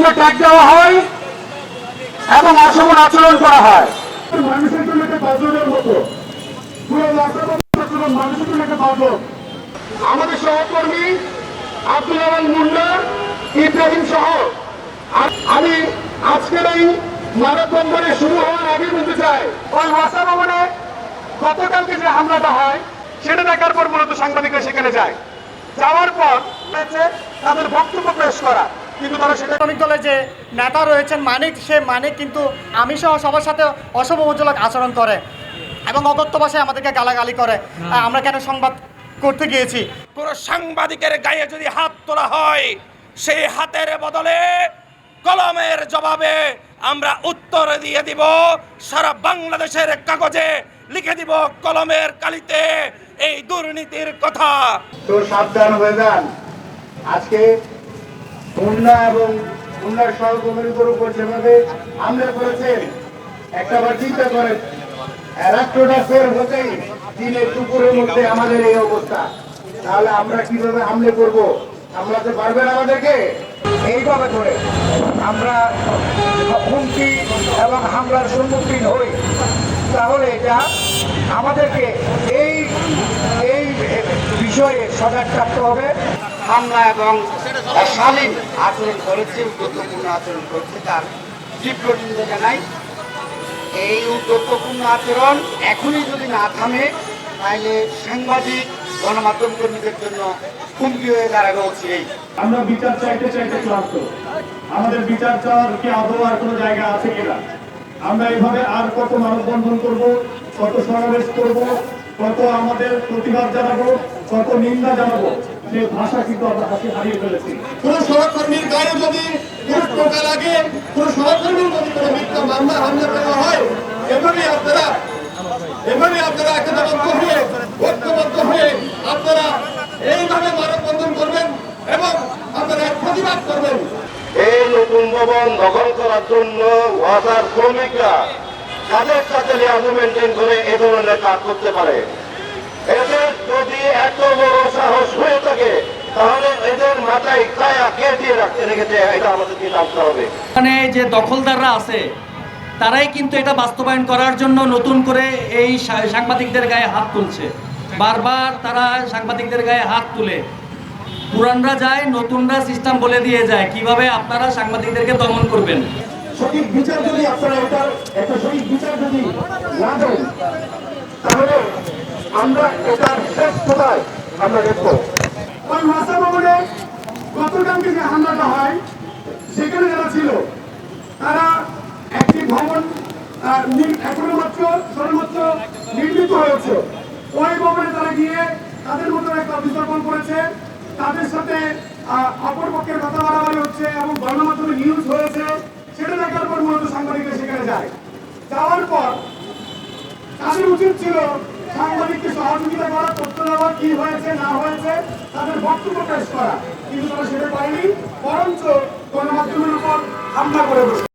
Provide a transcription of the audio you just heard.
তাদেরকে ট্যাগ দেওয়া হয় এবং অশোভন আচরণ করা হয়। মানুষের জন্য একটা গজলের মতো পুরো মানুষের জন্য একটা গজল। আমাদের সহকর্মী আব্দুল আওয়াল মুন্না, ইব্রাহিম সহ আমি আজকের এই মানববন্ধনে শুরু হওয়ার আগে বলতে চাই, ওই ওয়াসা ভবনে গতকালকে যে হামলাটা হয় সেটা দেখার পর মূলত সাংবাদিকরা সেখানে যায়। যাওয়ার পর তাদের বক্তব্য পেশ করা, কিন্তু তারা সেটা শ্রমিক দলের যে নেতা রয়েছেন মানিক, সে মানিক কিন্তু আমি সহ সবার সাথে অশুভজনক আচরণ করে এবং অকথ্য ভাষায় আমাদেরকে গালাগালি করে। আমরা কেন সংবাদ করতে গিয়েছি, কোনো সাংবাদিকের গায়ে যদি হাত তোলা হয়, সেই হাতের বদলে কলমের জবাবে আমরা উত্তর দিয়ে দিব। সারা বাংলাদেশের কাগজে লিখে দিব কলমের কালিতে এই দুর্নীতির কথা। তো সাবধান হয়ে যান। আজকে খুলনা এবং খুলনার সহকর্মীদের উপর যেভাবে হামলা করেছেন, একটাবার চিন্তা করেন রাষ্ট্রটা ফের হতেই দিনের দুপুরের মধ্যে আমাদের এই অবস্থা, তাহলে আমরা কিভাবে হামলে করবো? সামলাতে পারবেন আমাদেরকে? এইভাবে করে আমরা হুমকি এবং হামলার সম্মুখীন হই, তাহলে এটা আমাদেরকে এই এই বিষয়ে সজাগ থাকতে হবে। হামলা এবং অশালীন আচরণ করেছে, উদ্যোগপূর্ণ আচরণ করেছে, তার তীব্র নিন্দা জানাই। এই উদ্যোগপূর্ণ আচরণ এখনই যদি না থামে, তাহলে সাংবাদিক গণমাধ্যম কর্মীদের জন্য হুমকি হয়ে দাঁড়াবে অচিরেই। আমরা বিচার চাইতে চাইতে ক্লান্ত। আমাদের বিচার চাওয়ার কি আদৌ আর কোনো জায়গা আছে কিনা? আমরা এইভাবে আর কত মানববন্ধন করব, কত সমাবেশ করব, কত আমাদের প্রতিবাদ জানাবো, কত নিন্দা জানাবো, সে ভাষা কিন্তু আমরা হারিয়ে ফেলেছি। কোন সহকর্মীর গায়ে যদি টোকা লাগে, কোন সহকর্মীর যদি কোনো মিথ্যা মামলা হামলা করা হয়, এভাবেই আপনারা একতাবদ্ধ হয়ে ঐক্যবদ্ধ হয়ে আপনারা এইভাবে মানববন্ধন করবেন এবং আপনারা প্রতিবাদ করবেন। এই নতুন ভবন দখল করার জন্য ওয়াসার শ্রমিকরা তাদের সাথে লিয়াজু মেনটেন করে এ ধরনের কাজ করতে পারে। এদের যদি এত বড় সাহস হয়ে থাকে, তাহলে এদের মাথায় কায়া কে দিয়ে রেখেছে, এটা আমাদেরকে জানতে হবে। মানে যে দখলদাররা আছে তারাই কিন্তু এটা বাস্তবায়ন করার জন্য নতুন করে এই সাংবাদিকদের গায়ে হাত তুলছে। বারবার তারা সাংবাদিকদের গায়ে হাত তুলে, পুরানরা যায়, নতুনরা সিস্টেম বলে দিয়ে যায় কিভাবে আপনারা সাংবাদিকদেরকে দমন করবেন। সঠিক বিচার যদি আপনারা একটা সঠিক বিচার যদি না দেন, তাহলে আমরা এটার শেষ কোথায় আমরা দেখবো। ওই ভাষা ভবনে গতকালকে যে হামলাটা হয়, সেখানে যারা ছিল তারা একটি ভবন এখনো মাত্র সর্বোচ্চ নির্মিত হয়েছে। ওই ভবনে তারা গিয়ে তাদের মতো একটা অভিস্থাপন করেছে, তাদের সাথে অপরপক্ষের কথা বাড়াবাড়ি হচ্ছে এবং গণমাধ্যমে নিউজ হয়েছে। সেটা দেখার পর মূলত সাংবাদিকরা সেখানে যায়। যাওয়ার পর তাদের উচিত ছিল সাংবাদিককে সহযোগিতা করা, তথ্য দেওয়া, কি হয়েছে না হয়েছে, তাদের বক্তব্য পেশ করা, কিন্তু তারা সেটা পায়নি, বরঞ্চ গণমাধ্যমের উপর হামলা করে বসে।